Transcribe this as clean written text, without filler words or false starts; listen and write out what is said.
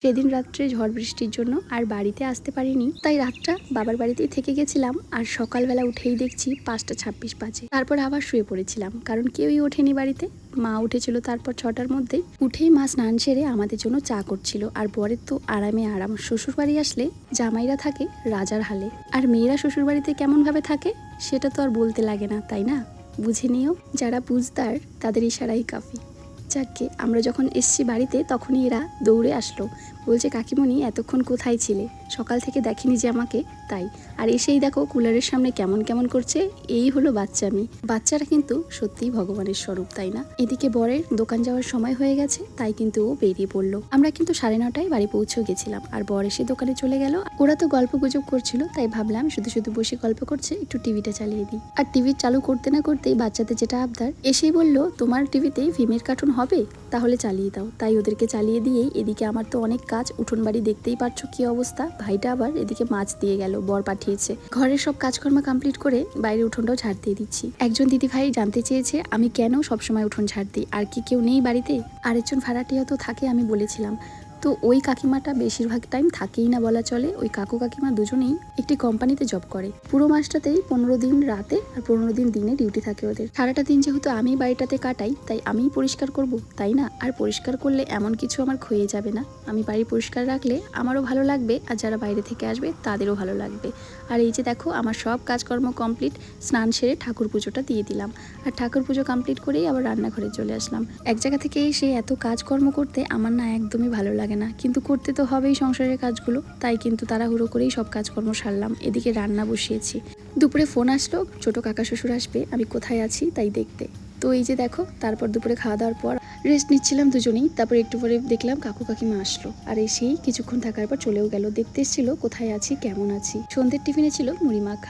সেদিন রাত্রে ঝড় বৃষ্টির জন্য আর বাড়িতে আসতে পারিনি, তাই রাতটা বাবার বাড়িতেই থেকে গেছিলাম। আর সকালবেলা উঠেই দেখছি 5:26 বাজে। তারপর আবার শুয়ে পড়েছিলাম, কারণ কেউই ওঠেনি বাড়িতে। মা উঠেছিল তারপর 6টার মধ্যেই। উঠেই মা স্নান সেরে আমাদের জন্য চা করছিল। আর বরের তো আরামে আরাম। শ্বশুর বাড়ি আসলে জামাইরা থাকে রাজার হালে, আর মেয়েরা শ্বশুর বাড়িতে কেমন ভাবে থাকে সেটা তো আর বলতে লাগে না, তাই না? বুঝে নিও, যারা বুঝদার তাদের ইশারাই কাফি। যাকে আমরা যখন এসছি বাড়িতে তখনই এরা দৌড়ে আসলো, বলছে কাকিমণি এতক্ষণ কোথায় ছিলে, সকাল থেকে দেখেনি যে আমাকে। তাই আর এসেই দেখো কুলারের সামনে কেমন কেমন করছে। এই হলো বাচ্চামি। বাচ্চারা কিন্তু সত্যিই ভগবানের স্বরূপ, তাই না? এদিকে বরের দোকান যাওয়ার সময় হয়ে গেছে, তাই কিন্তু ও বেরিয়ে পড়লো। আমরা কিন্তু 9:30টায় বাড়ি পৌঁছেও গেছিলাম, আর বর এসে দোকানে চলে গেল। ওরা তো গল্প গুজব করছিল, তাই ভাবলাম শুধু শুধু বসে গল্প করছে, একটু টিভিটা চালিয়ে দিই। আর টিভি চালু করতে না করতেই বাচ্চাদের যেটা আবদার, এসেই বললো তোমার টিভিতে ভীমের কার্টুন হবে, তাহলে চালিয়ে দাও। তাই ওদেরকে চালিয়ে দিয়েই এদিকে আমার তো অনেক কাজ। উঠোন বাড়ি দেখতেই পারছো কি অবস্থা। ভাইটা আবার এদিকে মাছ দিয়ে গেল, বর পাঠিয়েছে। ঘরের সব কাজকর্ম কমপ্লিট করে বাইরে উঠোনটাও ঝাড় দিয়ে দিচ্ছি। একজন দিদি ভাই জানতে চেয়েছে আমি কেন সবসময় উঠোন ঝাড় দিই, আর কি কেউ নেই বাড়িতে? আরেকজন ভাড়াটিয়া তো থাকে, আমি বলেছিলাম। তো ওই কাকিমাটা বেশিরভাগ টাইম থাকেই না বলা চলে। ওই কাকু কাকিমা দুজনেই একটি কোম্পানিতে জব করে। পুরো মাসটাতেই 15 দিন রাতে আর 15 দিন দিনে ডিউটি থাকে ওদের। সারাটা দিন যেহেতু আমি বাড়িটাতে কাটাই, তাই আমিই পরিষ্কার করব, তাই না? আর পরিষ্কার করলে এমন কিছু আমার ক্ষয়ে যাবে না। আমি বাড়ি পরিষ্কার রাখলে আমারও ভালো লাগবে, আর যারা বাইরে থেকে আসবে তাদেরও ভালো লাগবে। আর এই যে দেখো আমার সব কাজকর্ম কমপ্লিট। স্নান সেরে ঠাকুর পুজোটা দিয়ে দিলাম, আর ঠাকুর পুজো কমপ্লিট করেই আবার রান্নাঘরে চলে আসলাম। এক জায়গা থেকে এসে এত কাজকর্ম করতে আমার না একদমই ভালো লাগে না, কিন্তু করতে তো হবেই সংসারের কাজগুলো। তাই কিন্তু তাড়াহুড়ো করেই সব কাজকর্ম সারলাম। এদিকে রান্না বসিয়েছি। দুপুরে ফোন আসলো, ছোট কাকা শ্বশুর আসবে, আমি কোথায় আছি তাই দেখতে। তো এই যে দেখো, তারপর দুপুরে খাওয়া দাওয়ার পর রেস্ট নিচ্ছিলাম দুজনেই। তারপর একটু পরে দেখলাম কাকু কাকিমা আসলো, আর এসেই কিছুক্ষণ থাকার পর চলেও গেল। দেখতে এসেছিল কোথায় আছি কেমন আছি। সন্ধ্যের টিফিনে ছিল মুড়ি মাখা।